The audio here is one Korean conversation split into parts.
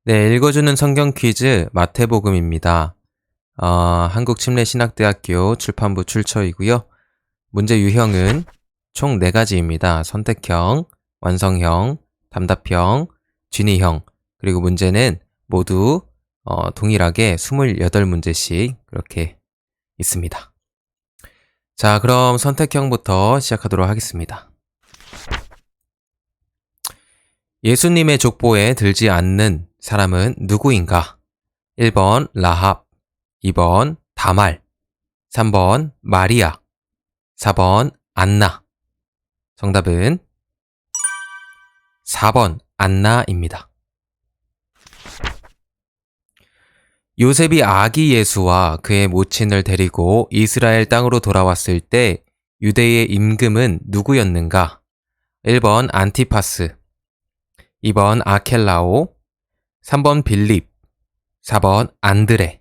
네, 읽어주는 성경 퀴즈 마태복음입니다. 한국침례신학대학교 출판부 출처이고요. 문제 유형은 총 4가지입니다. 선택형, 완성형, 답답형, 진의형, 그리고 문제는 모두 동일하게 28문제씩 그렇게 있습니다. 자, 그럼 선택형부터 시작하도록 하겠습니다. 예수님의 족보에 들지 않는 사람은 누구인가? 1번 라합, 2번 다말, 3번 마리아, 4번 안나. 정답은 4번 안나입니다. 요셉이 아기 예수와 그의 모친을 데리고 이스라엘 땅으로 돌아왔을 때 유대의 임금은 누구였는가? 1번 안티파스, 2번 아켈라오, 3번 빌립, 4번 안드레.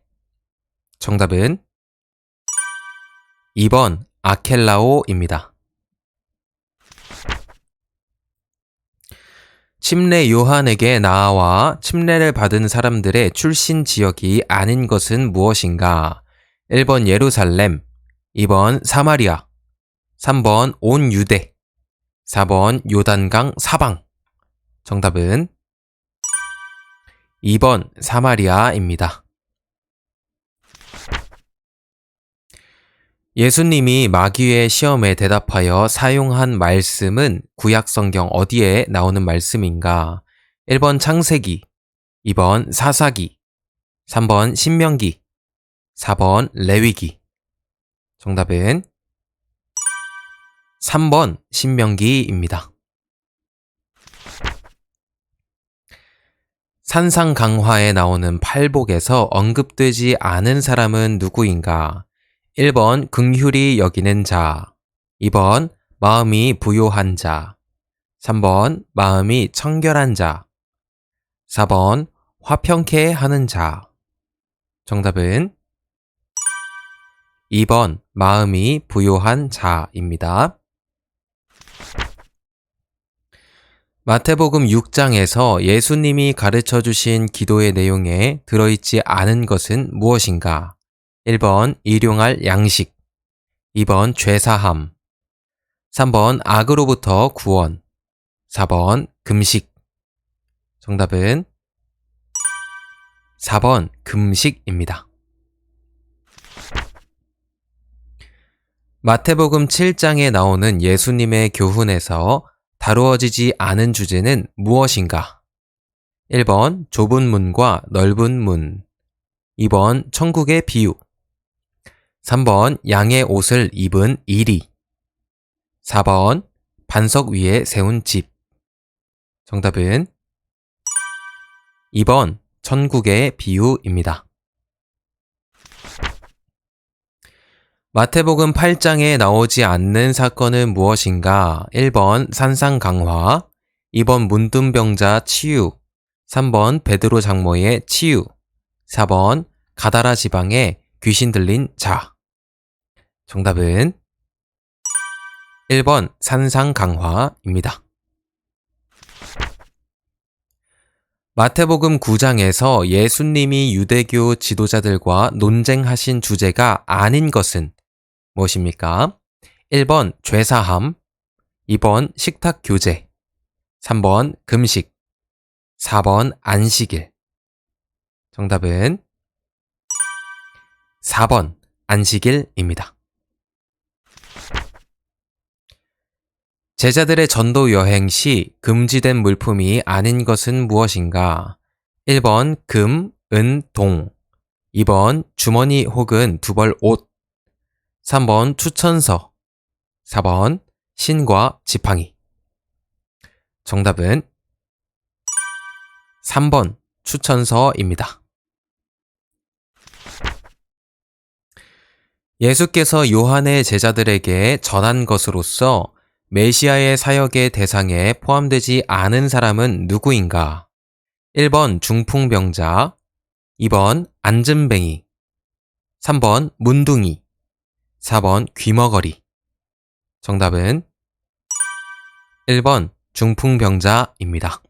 정답은 2번 아켈라오입니다. 침례 요한에게 나아와 침례를 받은 사람들의 출신 지역이 아닌 것은 무엇인가? 1번 예루살렘, 2번 사마리아, 3번 온 유대, 4번 요단강 사방. 정답은 2번 사마리아입니다. 예수님이 마귀의 시험에 대답하여 사용한 말씀은 구약성경 어디에 나오는 말씀인가? 1번 창세기, 2번 사사기, 3번 신명기, 4번 레위기. 정답은 3번 신명기입니다. 산상강화에 나오는 팔복에서 언급되지 않은 사람은 누구인가? 1번 긍휼히 여기는 자, 2번 마음이 부요한 자, 3번 마음이 청결한 자, 4번 화평케 하는 자. 정답은 2번 마음이 부요한 자입니다. 마태복음 6장에서 예수님이 가르쳐 주신 기도의 내용에 들어있지 않은 것은 무엇인가? 1번 일용할 양식, 2번 죄사함, 3번 악으로부터 구원, 4번 금식. 정답은 4번 금식입니다. 마태복음 7장에 나오는 예수님의 교훈에서 다루어지지 않은 주제는 무엇인가? 1번 좁은 문과 넓은 문, 2번 천국의 비유, 3번 양의 옷을 입은 이리, 4번 반석 위에 세운 집. 정답은 2번 천국의 비유입니다. 마태복음 8장에 나오지 않는 사건은 무엇인가? 1번 산상강화, 2번 문둥병자 치유, 3번 베드로 장모의 치유, 4번 가다라 지방에 귀신 들린 자. 정답은 1번 산상강화입니다. 마태복음 9장에서 예수님이 유대교 지도자들과 논쟁하신 주제가 아닌 것은 무엇입니까? 1번 죄사함, 2번 식탁 교제, 3번 금식, 4번 안식일. 정답은 4번 안식일입니다. 제자들의 전도 여행 시 금지된 물품이 아닌 것은 무엇인가? 1번 금, 은, 동, 2번 주머니 혹은 두벌 옷, 3번 추천서, 4번 신과 지팡이. 정답은 3번 추천서입니다. 예수께서 요한의 제자들에게 전한 것으로서 메시아의 사역의 대상에 포함되지 않은 사람은 누구인가? 1번 중풍병자, 2번 앉은뱅이, 3번 문둥이, 4번 귀머거리. 정답은 1번 중풍병자입니다.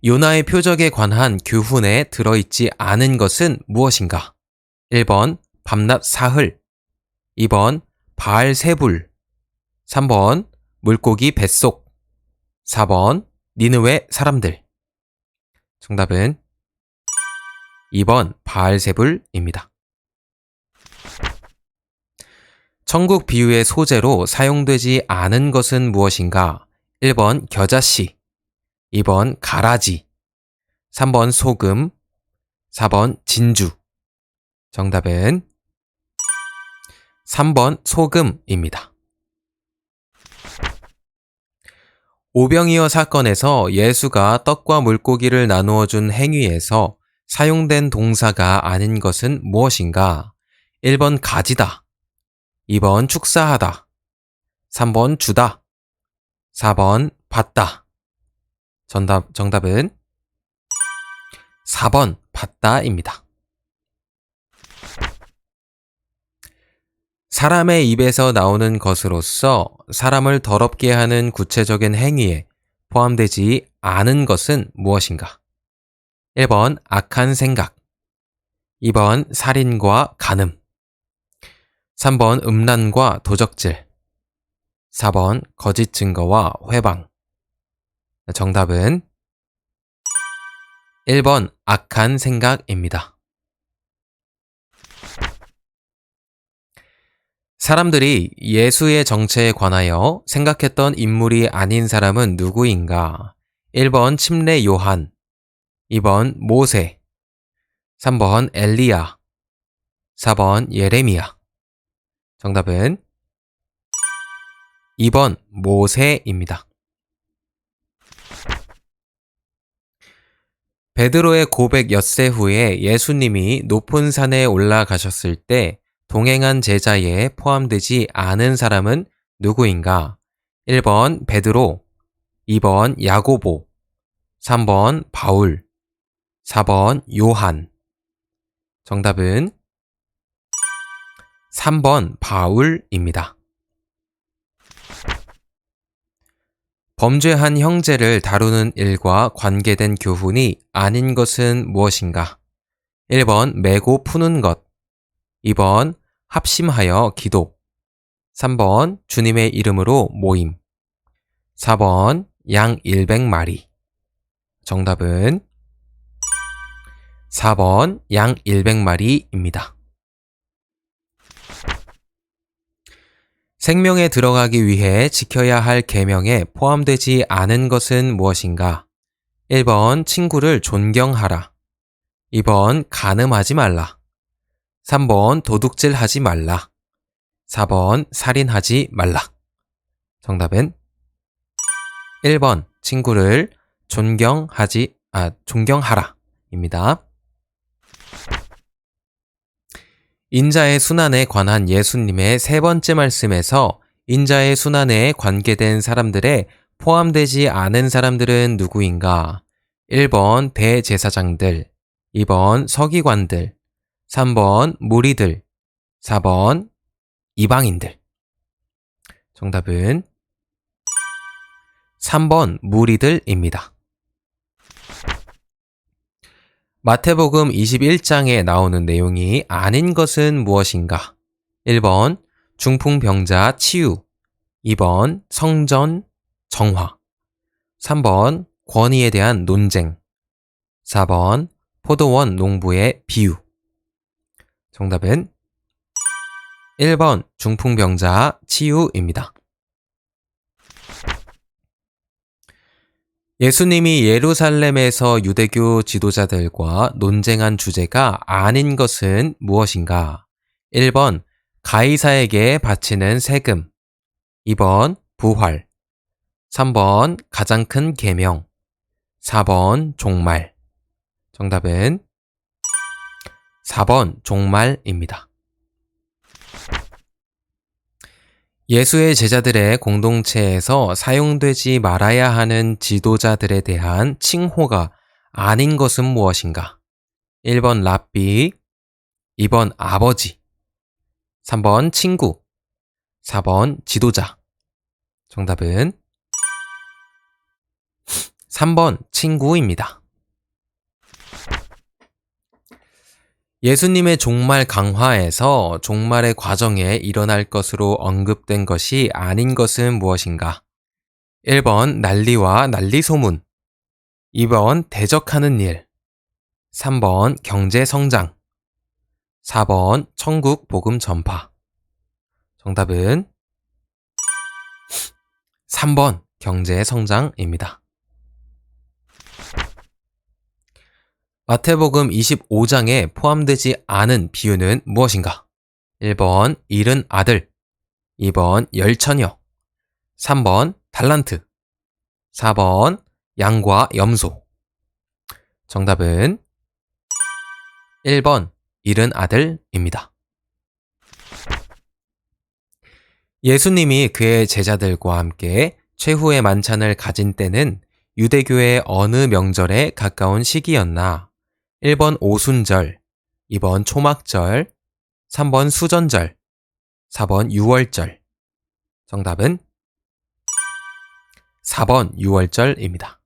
요나의 표적에 관한 교훈에 들어있지 않은 것은 무엇인가? 1번 밤낮 사흘, 2번 바알세불, 3번 물고기 뱃속, 4번 니느웨 사람들. 정답은 2번 바알세불입니다. 천국 비유의 소재로 사용되지 않은 것은 무엇인가? 1번 겨자씨, 2번 가라지, 3번 소금, 4번 진주. 정답은 3번 소금입니다. 오병이어 사건에서 예수가 떡과 물고기를 나누어 준 행위에서 사용된 동사가 아닌 것은 무엇인가? 1번 가지다, 2번 축사하다, 3번 주다, 4번 받다. 정답은 4번 받다입니다. 사람의 입에서 나오는 것으로서 사람을 더럽게 하는 구체적인 행위에 포함되지 않은 것은 무엇인가? 1번 악한 생각, 2번 살인과 간음, 3번 음란과 도적질, 4번 거짓 증거와 회방. 정답은 1번 악한 생각입니다. 사람들이 예수의 정체에 관하여 생각했던 인물이 아닌 사람은 누구인가? 1번 침례 요한, 2번 모세, 3번 엘리야, 4번 예레미야. 정답은 2번 모세입니다. 베드로의 고백 엿새 후에 예수님이 높은 산에 올라가셨을 때 동행한 제자에 포함되지 않은 사람은 누구인가? 1번 베드로, 2번 야고보, 3번 바울, 4번 요한. 정답은 3번 바울입니다. 범죄한 형제를 다루는 일과 관계된 교훈이 아닌 것은 무엇인가? 1번 메고 푸는 것, 2번 합심하여 기도, 3번 주님의 이름으로 모임, 4번 양 100마리. 정답은 4번 양 100마리입니다. 생명에 들어가기 위해 지켜야 할 계명에 포함되지 않은 것은 무엇인가? 1번 친구를 존경하라, 2번 간음하지 말라, 3번 도둑질하지 말라, 4번 살인하지 말라. 정답은 1번 친구를 존경하라 입니다. 인자의 순환에 관한 예수님의 세 번째 말씀에서 인자의 순환에 관계된 사람들에 포함되지 않은 사람들은 누구인가? 1번 대제사장들, 2번 서기관들, 3번 무리들, 4번 이방인들. 정답은 3번 무리들입니다. 마태복음 21장에 나오는 내용이 아닌 것은 무엇인가? 1번 중풍병자 치유, 2번 성전 정화, 3번 권위에 대한 논쟁, 4번 포도원 농부의 비유. 정답은 1번 중풍병자 치유입니다. 예수님이 예루살렘에서 유대교 지도자들과 논쟁한 주제가 아닌 것은 무엇인가? 1번 가이사에게 바치는 세금, 2번 부활, 3번 가장 큰 계명, 4번 종말. 정답은 4번 종말입니다. 예수의 제자들의 공동체에서 사용되지 말아야 하는 지도자들에 대한 칭호가 아닌 것은 무엇인가? 1번 랍비, 2번 아버지, 3번 친구, 4번 지도자. 정답은 3번 친구입니다. 예수님의 종말 강화에서 종말의 과정에 일어날 것으로 언급된 것이 아닌 것은 무엇인가? 1번 난리와 난리 소문, 2번 대적하는 일, 3번 경제 성장, 4번 천국 복음 전파. 정답은 3번 경제 성장입니다. 마태복음 25장에 포함되지 않은 비유는 무엇인가? 1번 잃은 아들, 2번 열처녀, 3번 달란트, 4번 양과 염소. 정답은 1번 잃은 아들입니다. 예수님이 그의 제자들과 함께 최후의 만찬을 가진 때는 유대교의 어느 명절에 가까운 시기였나? 1번 오순절, 2번 초막절, 3번 수전절, 4번 유월절. 정답은 4번 유월절입니다.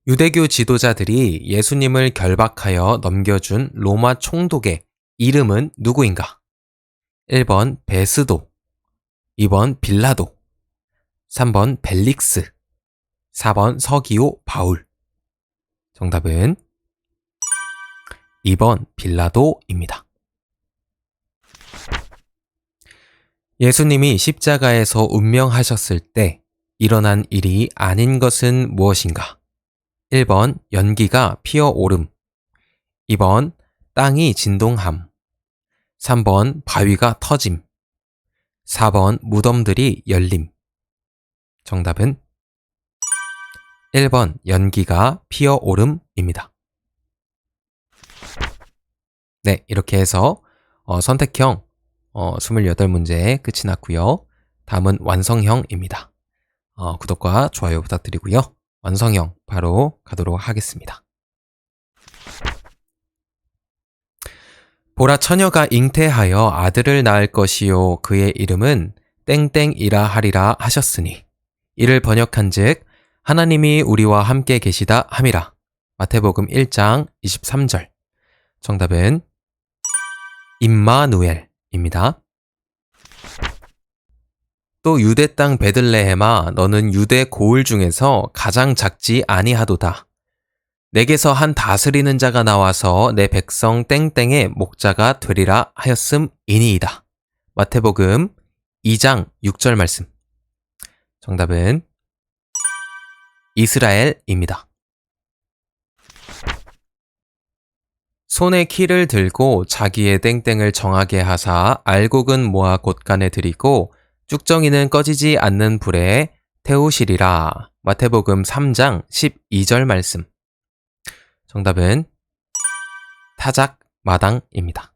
유대교 지도자들이 예수님을 결박하여 넘겨준 로마 총독의 이름은 누구인가? 1번 베스도, 2번 빌라도, 3번 벨릭스, 4번 서기오 바울. 정답은 2번 빌라도입니다. 예수님이 십자가에서 운명하셨을 때 일어난 일이 아닌 것은 무엇인가? 1번 연기가 피어오름, 2번 땅이 진동함, 3번 바위가 터짐, 4번 무덤들이 열림. 정답은 1번 연기가 피어오름입니다. 네, 이렇게 해서 선택형 28문제 끝이 났고요. 다음은 완성형입니다. 구독과 좋아요 부탁드리고요. 완성형 바로 가도록 하겠습니다. 보라 처녀가 잉태하여 아들을 낳을 것이요 그의 이름은 땡땡이라 하리라 하셨으니 이를 번역한즉 하나님이 우리와 함께 계시다 함이라. 마태복음 1장 23절. 정답은 임마누엘입니다. 또 유대 땅 베들레헴아 너는 유대 고을 중에서 가장 작지 아니하도다. 내게서 한 다스리는 자가 나와서 내 백성 땡땡의 목자가 되리라 하였음이니이다. 마태복음 2장 6절 말씀. 정답은 이스라엘입니다. 손에 키를 들고 자기의 땡땡을 정하게 하사 알곡은 모아 곳간에 들이고 쭉정이는 꺼지지 않는 불에 태우시리라. 마태복음 3장 12절 말씀. 정답은 타작 마당입니다.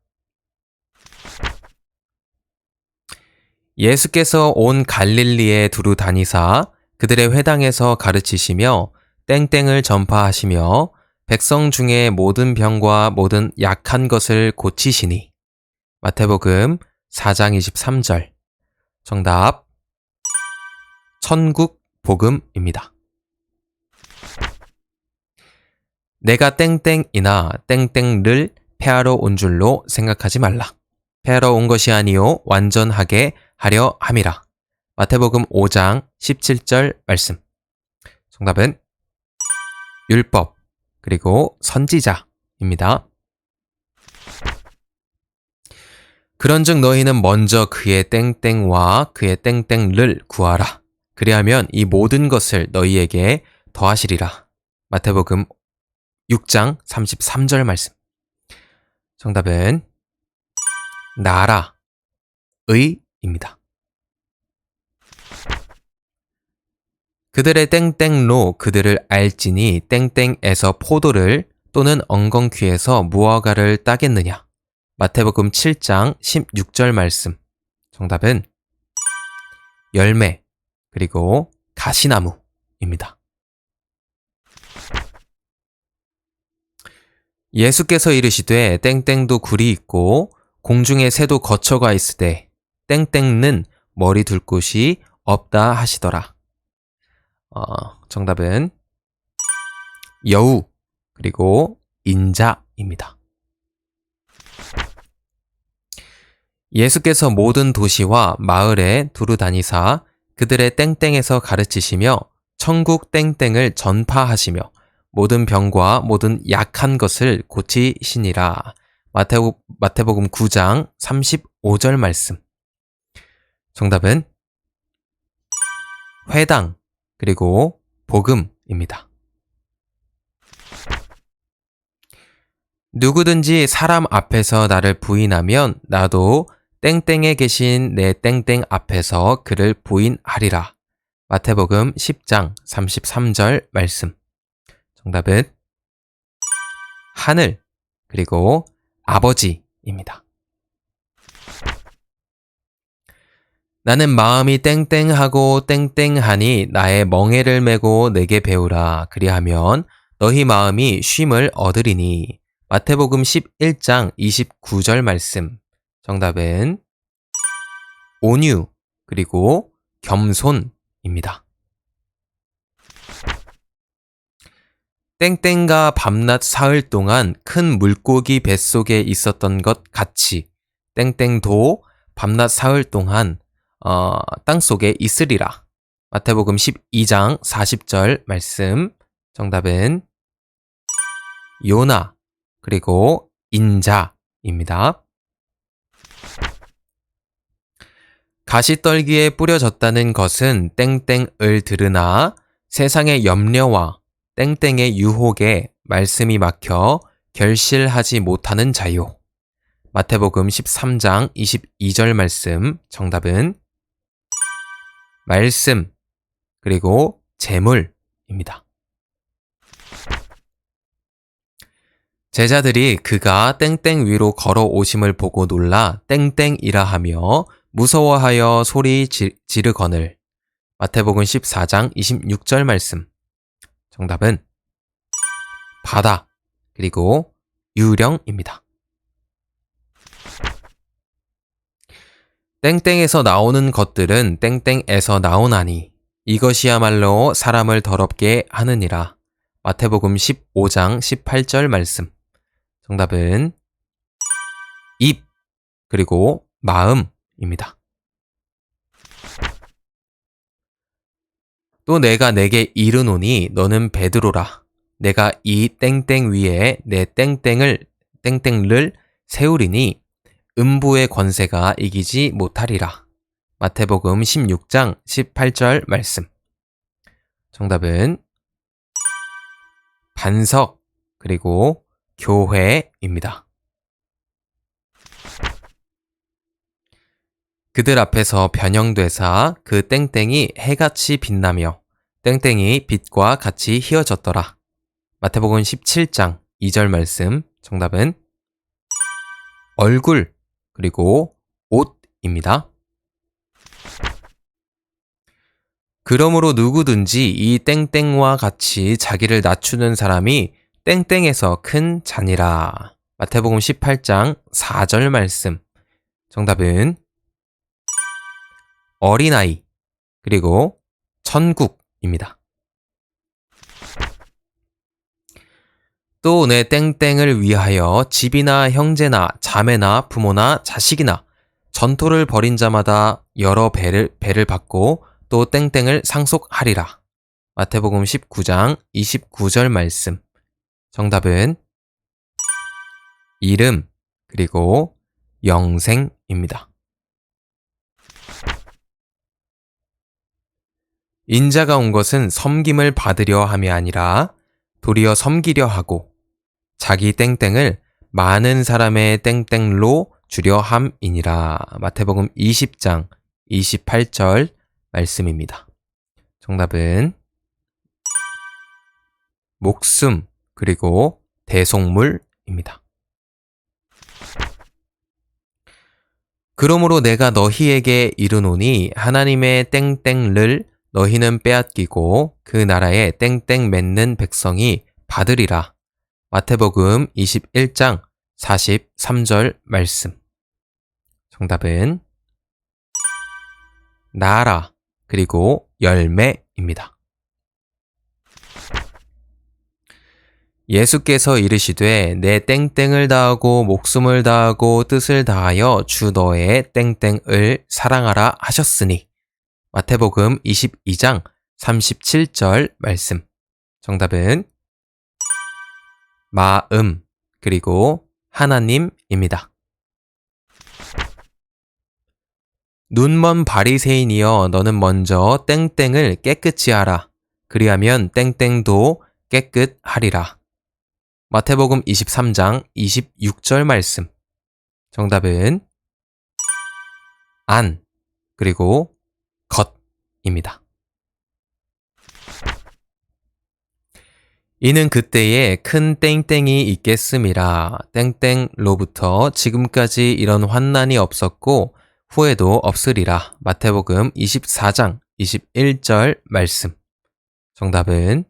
예수께서 온 갈릴리에 두루 다니사 그들의 회당에서 가르치시며 땡땡을 전파하시며 백성 중에 모든 병과 모든 약한 것을 고치시니. 마태복음 4장 23절. 정답 천국 복음입니다. 내가 땡땡이나 땡땡를 폐하러 온 줄로 생각하지 말라. 폐하러 온 것이 아니요 완전하게 하려 함이라. 마태복음 5장 17절 말씀. 정답은 율법 그리고 선지자입니다. 그런즉 너희는 먼저 그의 땡땡과 그의 땡땡를 구하라. 그리하면 이 모든 것을 너희에게 더하시리라. 마태복음 6장 33절 말씀. 정답은 나라의입니다. 그들의 땡땡로 그들을 알지니 땡땡에서 포도를 또는 엉겅퀴에서 무화과를 따겠느냐. 마태복음 7장 16절 말씀. 정답은 열매 그리고 가시나무입니다. 예수께서 이르시되 땡땡도 굴이 있고 공중에 새도 거처가 있으되 땡땡는 머리 둘 곳이 없다 하시더라. 정답은 여우 그리고 인자입니다. 예수께서 모든 도시와 마을에 두루 다니사 그들의 땡땡에서 가르치시며 천국 땡땡을 전파하시며 모든 병과 모든 약한 것을 고치시니라. 마태복음 9장 35절 말씀. 정답은 회당 그리고 복음입니다. 누구든지 사람 앞에서 나를 부인하면 나도 땡땡에 계신 내 땡땡 앞에서 그를 부인하리라. 마태복음 10장 33절 말씀. 정답은 하늘 그리고 아버지입니다. 나는 마음이 땡땡하고 땡땡하니 나의 멍에를 메고 내게 배우라. 그리하면 너희 마음이 쉼을 얻으리니. 마태복음 11장 29절 말씀. 정답은 온유 그리고 겸손입니다. 땡땡과 밤낮 사흘 동안 큰 물고기 뱃속에 있었던 것 같이 땡땡도 밤낮 사흘 동안 땅속에 있으리라. 마태복음 12장 40절 말씀. 정답은 요나 그리고 인자입니다. 가시떨기에 뿌려졌다는 것은 땡땡을 들으나 세상의 염려와 땡땡의 유혹에 말씀이 막혀 결실하지 못하는 자요. 마태복음 13장 22절 말씀. 정답은 말씀 그리고 재물입니다. 제자들이 그가 땡땡 위로 걸어오심을 보고 놀라 땡땡이라 하며 무서워하여 소리 지르거늘. 마태복음 14장 26절 말씀. 정답은 바다 그리고 유령입니다. 땡땡에서 나오는 것들은 땡땡에서 나오나니 이것이야말로 사람을 더럽게 하느니라. 마태복음 15장 18절 말씀. 정답은 입 그리고 마음입니다. 또 내가 내게 이르노니 너는 베드로라. 내가 이 땡땡 위에 내 땡땡을 세우리니 음부의 권세가 이기지 못하리라. 마태복음 16장 18절 말씀. 정답은 반석 그리고 교회입니다. 그들 앞에서 변형되사 그 땡땡이 해같이 빛나며 땡땡이 빛과 같이 휘어졌더라. 마태복음 17장 2절 말씀. 정답은 얼굴 그리고 옷입니다. 그러므로 누구든지 이 땡땡과 같이 자기를 낮추는 사람이 땡땡에서 큰 자니라. 마태복음 18장 4절 말씀. 정답은 어린아이 그리고 천국입니다. 또 내 땡땡을 위하여 집이나 형제나 자매나 부모나 자식이나 전토를 벌인 자마다 여러 배를 받고 또 땡땡을 상속하리라. 마태복음 19장 29절 말씀. 정답은 이름 그리고 영생입니다. 인자가 온 것은 섬김을 받으려 함이 아니라 도리어 섬기려 하고 자기 땡땡을 많은 사람의 땡땡로 주려 함이니라. 마태복음 20장 28절 말씀입니다. 정답은 목숨 그리고 대속물입니다. 그러므로 내가 너희에게 이르노니 하나님의 땡땡을 너희는 빼앗기고 그 나라에 땡땡 맺는 백성이 받으리라. 마태복음 21장 43절 말씀. 정답은 나라 그리고 열매입니다. 예수께서 이르시되 내 땡땡을 다하고 목숨을 다하고 뜻을 다하여 주 너의 땡땡을 사랑하라 하셨으니. 마태복음 22장 37절 말씀. 정답은 마음 그리고 하나님입니다. 눈먼 바리새인이여 너는 먼저 땡땡을 깨끗이 하라. 그리하면 땡땡도 깨끗하리라. 마태복음 23장 26절 말씀. 정답은 안 그리고 겉입니다. 이는 그때에 큰 땡땡이 있겠음이라. 땡땡로부터 지금까지 이런 환난이 없었고 후에도 없으리라. 마태복음 24장 21절 말씀. 정답은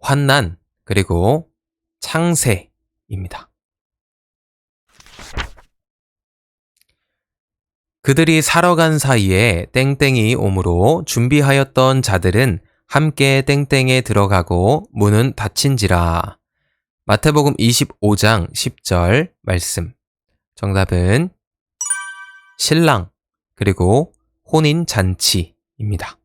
환난 그리고 창세입니다. 그들이 사러 간 사이에 땡땡이 오므로 준비하였던 자들은 함께 땡땡에 들어가고 문은 닫힌지라. 마태복음 25장 10절 말씀. 정답은 신랑 그리고 혼인 잔치입니다.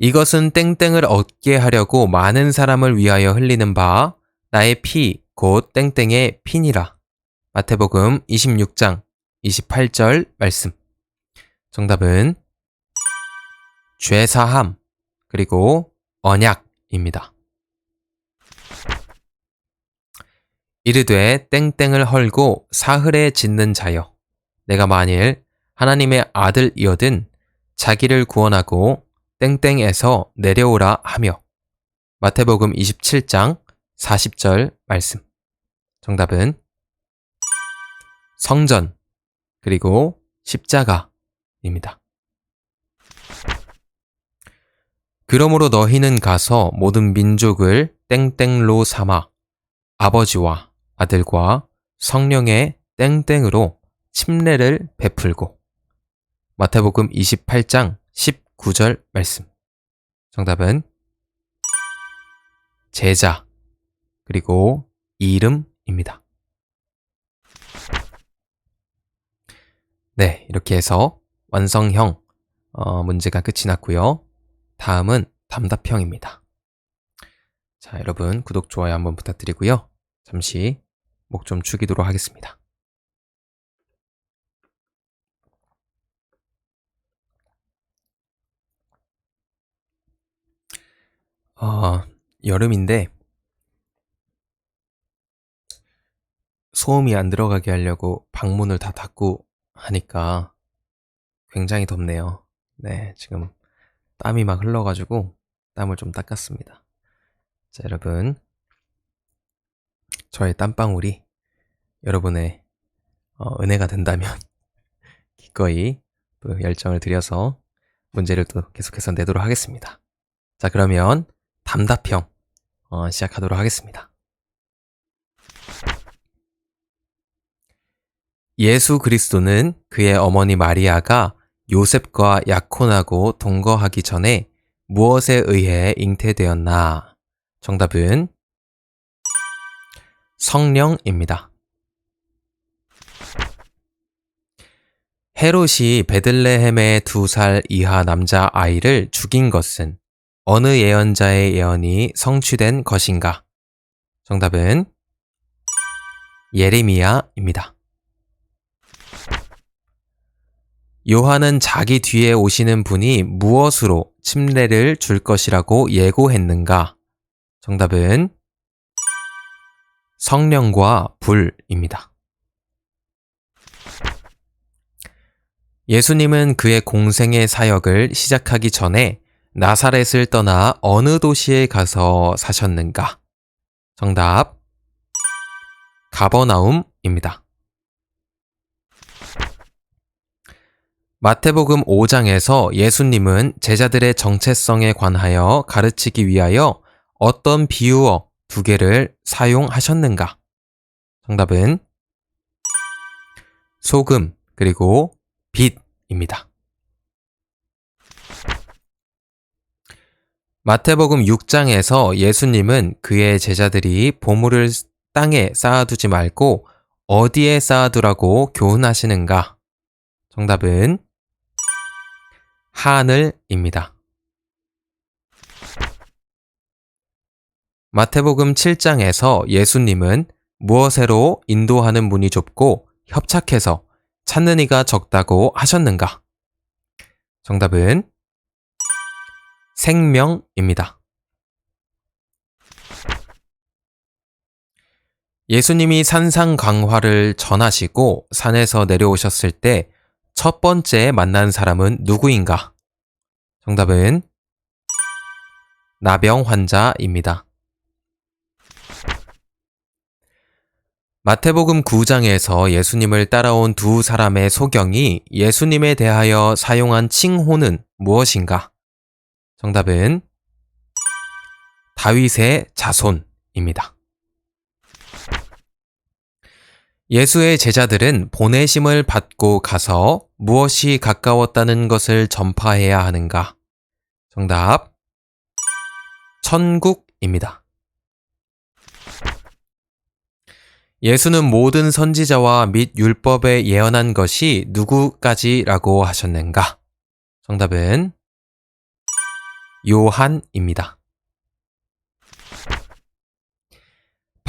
이것은 땡땡을 얻게 하려고 많은 사람을 위하여 흘리는 바 나의 피 곧 땡땡의 피니라. 마태복음 26장 28절 말씀. 정답은 죄사함 그리고 언약입니다. 이르되 땡땡을 헐고 사흘에 짓는 자여 내가 만일 하나님의 아들이어든 자기를 구원하고 땡땡에서 내려오라 하며. 마태복음 27장 40절 말씀. 정답은 성전 그리고 십자가입니다. 그러므로 너희는 가서 모든 민족을 땡땡로 삼아 아버지와 아들과 성령의 땡땡으로 침례를 베풀고. 마태복음 28장 19절 말씀. 정답은 제자 그리고 이름입니다. 네, 이렇게 해서 완성형 문제가 끝이 났고요. 다음은 답답형입니다. 자, 여러분 구독, 좋아요 한번 부탁드리고요. 잠시 목 좀 축이도록 하겠습니다. 여름인데 소음이 안 들어가게 하려고 방문을 다 닫고 하니까 굉장히 덥네요. 네, 지금 땀이 막 흘러가지고 땀을 좀 닦았습니다. 자, 여러분 저의 땀방울이 여러분의 은혜가 된다면 기꺼이 또 열정을 들여서 문제를 또 계속해서 내도록 하겠습니다. 자, 그러면 답답형 시작하도록 하겠습니다. 예수 그리스도는 그의 어머니 마리아가 요셉과 약혼하고 동거하기 전에 무엇에 의해 잉태되었나? 정답은 성령입니다. 헤롯이 베들레헴의 2살 이하 남자 아이를 죽인 것은 어느 예언자의 예언이 성취된 것인가? 정답은 예레미야입니다. 요한은 자기 뒤에 오시는 분이 무엇으로 침례를 줄 것이라고 예고했는가? 정답은 성령과 불입니다. 예수님은 그의 공생의 사역을 시작하기 전에 나사렛을 떠나 어느 도시에 가서 사셨는가? 정답 가버나움입니다. 마태복음 5장에서 예수님은 제자들의 정체성에 관하여 가르치기 위하여 어떤 비유어 2개를 사용하셨는가? 정답은 소금 그리고 빛입니다. 마태복음 6장에서 예수님은 그의 제자들이 보물을 땅에 쌓아두지 말고 어디에 쌓아두라고 교훈하시는가? 정답은 하늘입니다. 마태복음 7장에서 예수님은 무엇으로 인도하는 문이 좁고 협착해서 찾는 이가 적다고 하셨는가? 정답은 생명입니다. 예수님이 산상광화를 전하시고 산에서 내려오셨을 때 첫 번째 만난 사람은 누구인가? 정답은 나병 환자입니다. 마태복음 9장에서 예수님을 따라온 두 사람의 소경이 예수님에 대하여 사용한 칭호는 무엇인가? 정답은 다윗의 자손입니다. 예수의 제자들은 보내심을 받고 가서 무엇이 가까웠다는 것을 전파해야 하는가? 정답, 천국입니다. 예수는 모든 선지자와 및 율법에 예언한 것이 누구까지라고 하셨는가? 정답은 요한입니다.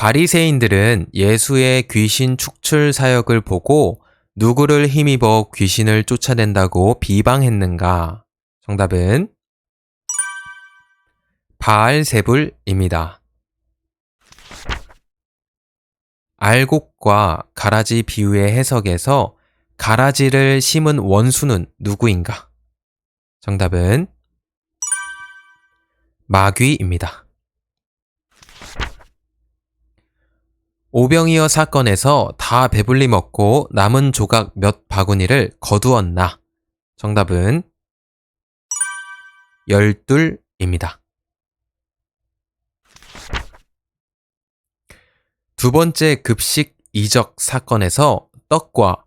바리새인들은 예수의 귀신 축출 사역을 보고 누구를 힘입어 귀신을 쫓아낸다고 비방했는가? 정답은 바알세불입니다. 알곡과 가라지 비유의 해석에서 가라지를 심은 원수는 누구인가? 정답은 마귀입니다. 오병이어 사건에서 다 배불리 먹고 남은 조각 몇 바구니를 거두었나? 정답은 열둘입니다. 두 번째 급식 이적 사건에서 떡과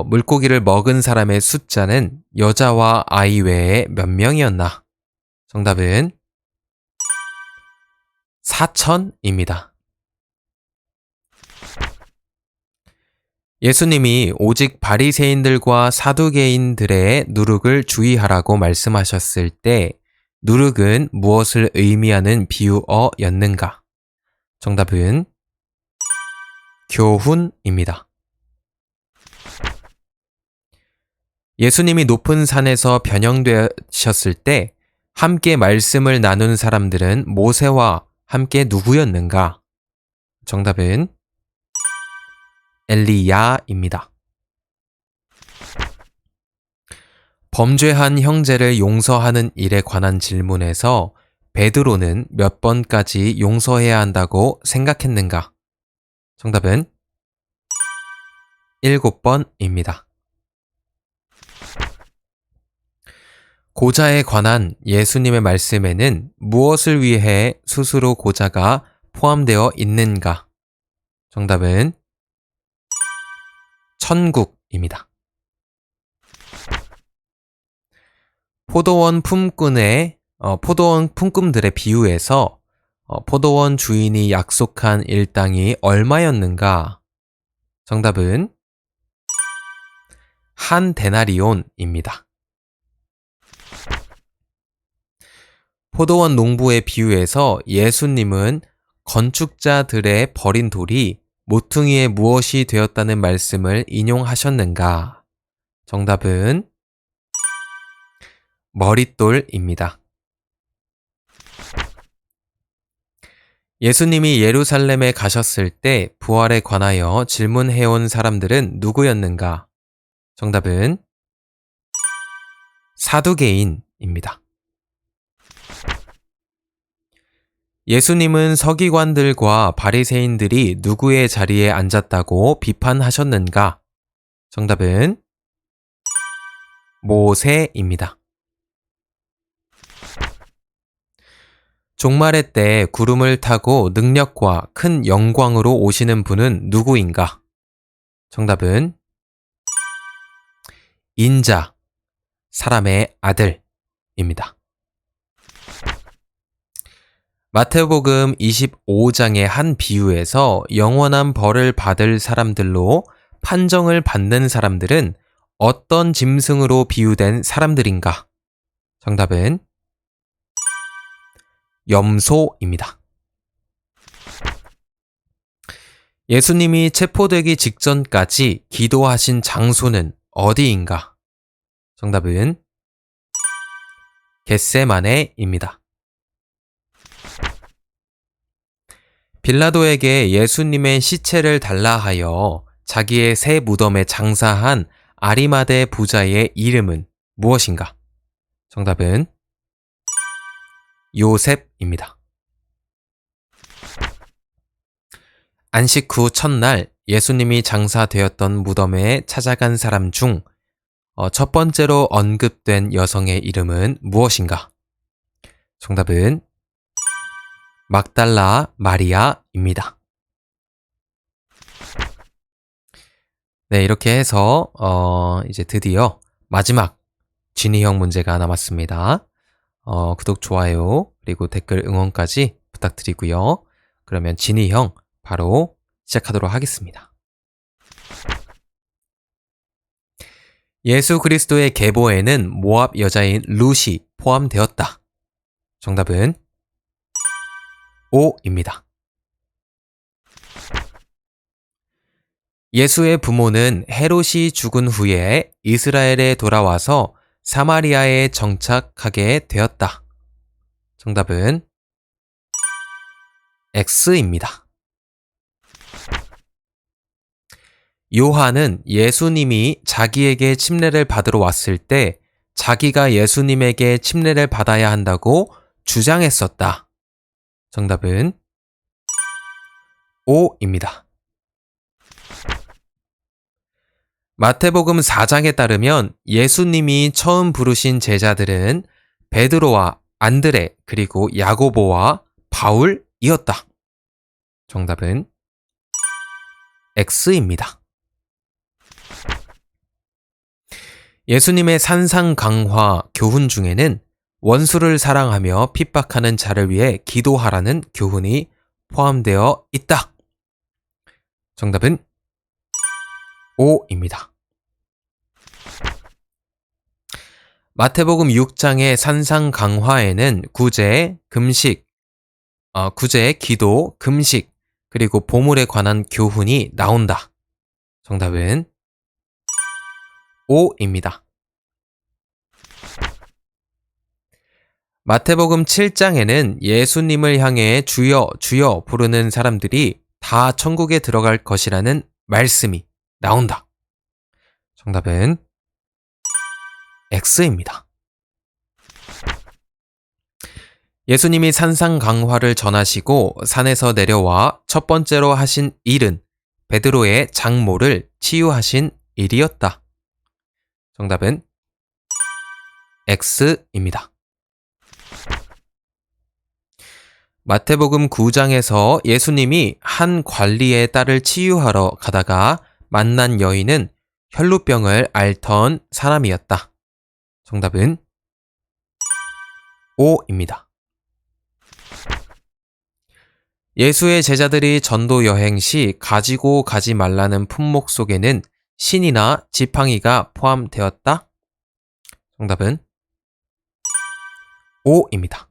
물고기를 먹은 사람의 숫자는 여자와 아이 외에 몇 명이었나? 정답은 4천입니다. 예수님이 오직 바리새인들과 사두개인들의 누룩을 주의하라고 말씀하셨을 때 누룩은 무엇을 의미하는 비유어였는가? 정답은 교훈입니다. 예수님이 높은 산에서 변형되셨을 때 함께 말씀을 나눈 사람들은 모세와 함께 누구였는가? 정답은 엘리야입니다. 범죄한 형제를 용서하는 일에 관한 질문에서 베드로는 몇 번까지 용서해야 한다고 생각했는가? 정답은 7번입니다. 고자에 관한 예수님의 말씀에는 무엇을 위해 스스로 고자가 포함되어 있는가? 정답은 천국입니다. 포도원 품꾼들의 비유에서 포도원 주인이 약속한 일당이 얼마였는가? 정답은 한 데나리온입니다. 포도원 농부의 비유에서 예수님은 건축자들의 버린 돌이 모퉁이에 무엇이 되었다는 말씀을 인용하셨는가? 정답은 머릿돌입니다. 예수님이 예루살렘에 가셨을 때 부활에 관하여 질문해온 사람들은 누구였는가? 정답은 사두개인입니다. 예수님은 서기관들과 바리새인들이 누구의 자리에 앉았다고 비판하셨는가? 정답은 모세입니다. 종말의 때 구름을 타고 능력과 큰 영광으로 오시는 분은 누구인가? 정답은 인자, 사람의 아들입니다. 마태복음 25장의 한 비유에서 영원한 벌을 받을 사람들로 판정을 받는 사람들은 어떤 짐승으로 비유된 사람들인가? 정답은 염소입니다. 예수님이 체포되기 직전까지 기도하신 장소는 어디인가? 정답은 겟세마네입니다. 빌라도에게 예수님의 시체를 달라 하여 자기의 새 무덤에 장사한 아리마대 부자의 이름은 무엇인가? 정답은 요셉입니다. 안식 후 첫날 예수님이 장사되었던 무덤에 찾아간 사람 중 첫 번째로 언급된 여성의 이름은 무엇인가? 정답은 막달라 마리아입니다. 네, 이렇게 해서 이제 드디어 마지막 진이형 문제가 남았습니다. 구독, 좋아요, 그리고 댓글 응원까지 부탁드리고요. 그러면 진이형 바로 시작하도록 하겠습니다. 예수 그리스도의 계보에는 모압 여자인 룻이 포함되었다. 정답은 O입니다. 예수의 부모는 헤롯이 죽은 후에 이스라엘에 돌아와서 사마리아에 정착하게 되었다. 정답은 X입니다. 요한은 예수님이 자기에게 침례를 받으러 왔을 때 자기가 예수님에게 침례를 받아야 한다고 주장했었다. 정답은 O입니다. 마태복음 4장에 따르면 예수님이 처음 부르신 제자들은 베드로와 안드레 그리고 야고보와 바울이었다. 정답은 X입니다. 예수님의 산상 강화 교훈 중에는 원수를 사랑하며 핍박하는 자를 위해 기도하라는 교훈이 포함되어 있다. 정답은 O입니다. 마태복음 6장의 산상 강화에는 구제, 금식, 구제, 기도, 금식, 그리고 보물에 관한 교훈이 나온다. 정답은 O입니다. 마태복음 7장에는 예수님을 향해 주여 주여 부르는 사람들이 다 천국에 들어갈 것이라는 말씀이 나온다. 정답은 X입니다. 예수님이 산상 강화를 전하시고 산에서 내려와 첫 번째로 하신 일은 베드로의 장모를 치유하신 일이었다. 정답은 X입니다. 마태복음 9장에서 예수님이 한 관리의 딸을 치유하러 가다가 만난 여인은 혈루병을 앓던 사람이었다. 정답은 O입니다. 예수의 제자들이 전도 여행 시 가지고 가지 말라는 품목 속에는 신이나 지팡이가 포함되었다. 정답은 O입니다.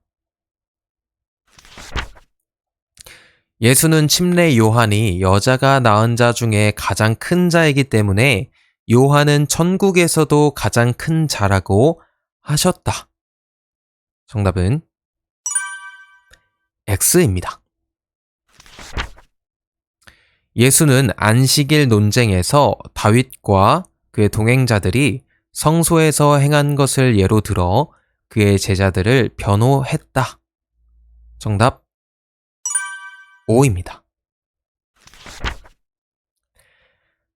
예수는 침례 요한이 여자가 낳은 자 중에 가장 큰 자이기 때문에 요한은 천국에서도 가장 큰 자라고 하셨다. 정답은 X입니다. 예수는 안식일 논쟁에서 다윗과 그의 동행자들이 성소에서 행한 것을 예로 들어 그의 제자들을 변호했다. 정답 O입니다.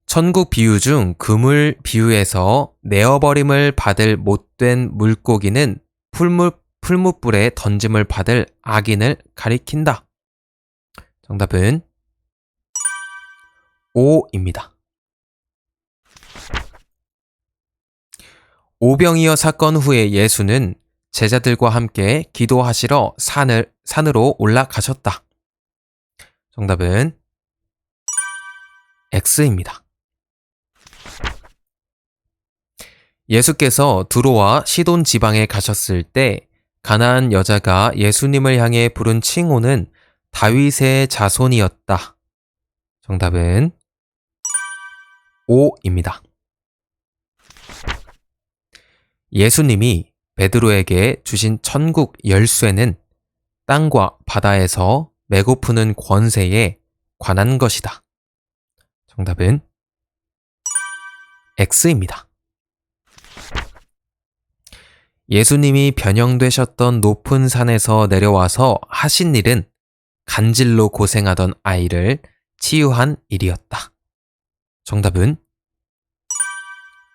천국 비유 중 그물 비유에서 내어버림을 받을 못된 물고기는 풀무불에 던짐을 받을 악인을 가리킨다. 정답은 O입니다. 오병이어 사건 후에 예수는 제자들과 함께 기도하시러 산으로 올라가셨다. 정답은 X입니다. 예수께서 두로와 시돈 지방에 가셨을 때 가나안 여자가 예수님을 향해 부른 칭호는 다윗의 자손이었다. 정답은 O입니다. 예수님이 베드로에게 주신 천국 열쇠는 땅과 바다에서 메고 푸는 권세에 관한 것이다. 정답은 X입니다. 예수님이 변형되셨던 높은 산에서 내려와서 하신 일은 간질로 고생하던 아이를 치유한 일이었다. 정답은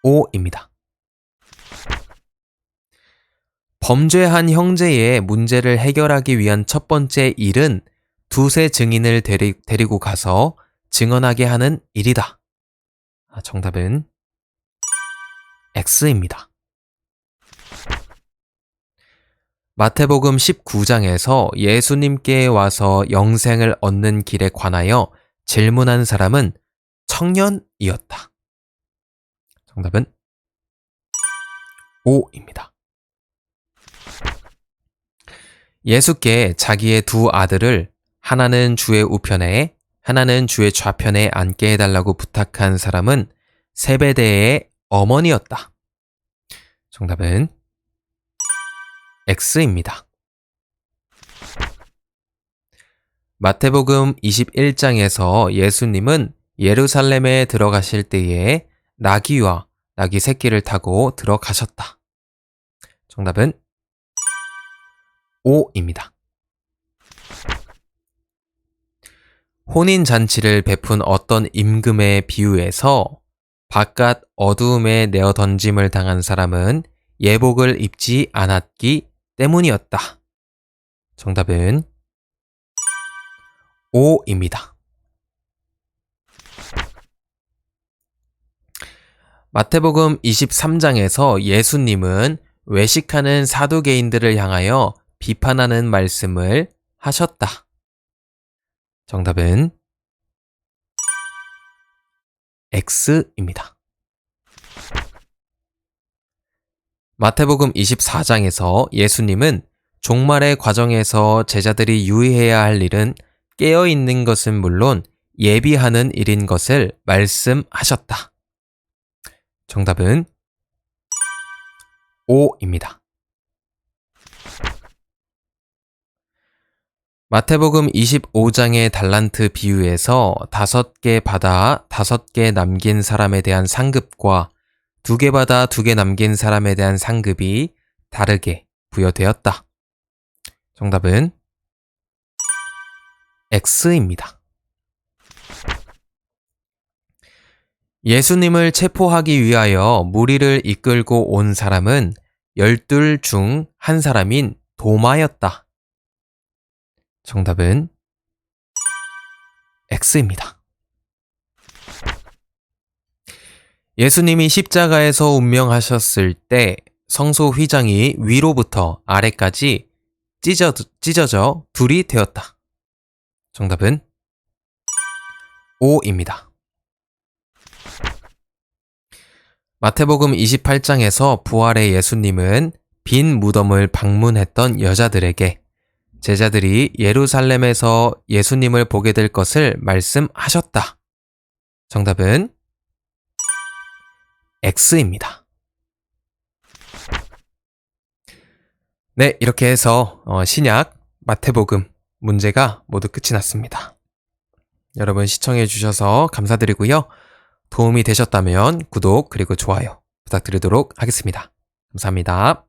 O입니다. 범죄한 형제의 문제를 해결하기 위한 첫 번째 일은 두세 증인을 데리고 가서 증언하게 하는 일이다. 정답은 X입니다. 마태복음 19장에서 예수님께 와서 영생을 얻는 길에 관하여 질문한 사람은 청년이었다. 정답은 O입니다. 예수께 자기의 두 아들을 하나는 주의 우편에 하나는 주의 좌편에 앉게 해달라고 부탁한 사람은 세베대의 어머니였다. 정답은 X입니다. 마태복음 21장에서 예수님은 예루살렘에 들어가실 때에 나귀와 나귀 새끼를 타고 들어가셨다. 정답은 O입니다. 혼인잔치를 베푼 어떤 임금의 비유에서 바깥 어두움에 내어 던짐을 당한 사람은 예복을 입지 않았기 때문이었다. 정답은 O입니다. 마태복음 23장에서 예수님은 외식하는 사두개인들을 향하여 비판하는 말씀을 하셨다. 정답은 X입니다. 마태복음 24장에서 예수님은 종말의 과정에서 제자들이 유의해야 할 일은 깨어있는 것은 물론 예비하는 일인 것을 말씀하셨다. 정답은 O입니다. 마태복음 25장의 달란트 비유에서 5개 받아 5개 남긴 사람에 대한 상급과 2개 받아 2개 남긴 사람에 대한 상급이 다르게 부여되었다. 정답은 X입니다. 예수님을 체포하기 위하여 무리를 이끌고 온 사람은 12 중 한 사람인 도마였다. 정답은 X입니다. 예수님이 십자가에서 운명하셨을 때 성소 휘장이 위로부터 아래까지 찢어져 둘이 되었다. 정답은 O입니다. 마태복음 28장에서 부활의 예수님은 빈 무덤을 방문했던 여자들에게 제자들이 예루살렘에서 예수님을 보게 될 것을 말씀하셨다. 정답은 X입니다. 네, 이렇게 해서 신약, 마태복음 문제가 모두 끝이 났습니다. 여러분 시청해 주셔서 감사드리고요. 도움이 되셨다면 구독 그리고 좋아요 부탁드리도록 하겠습니다. 감사합니다.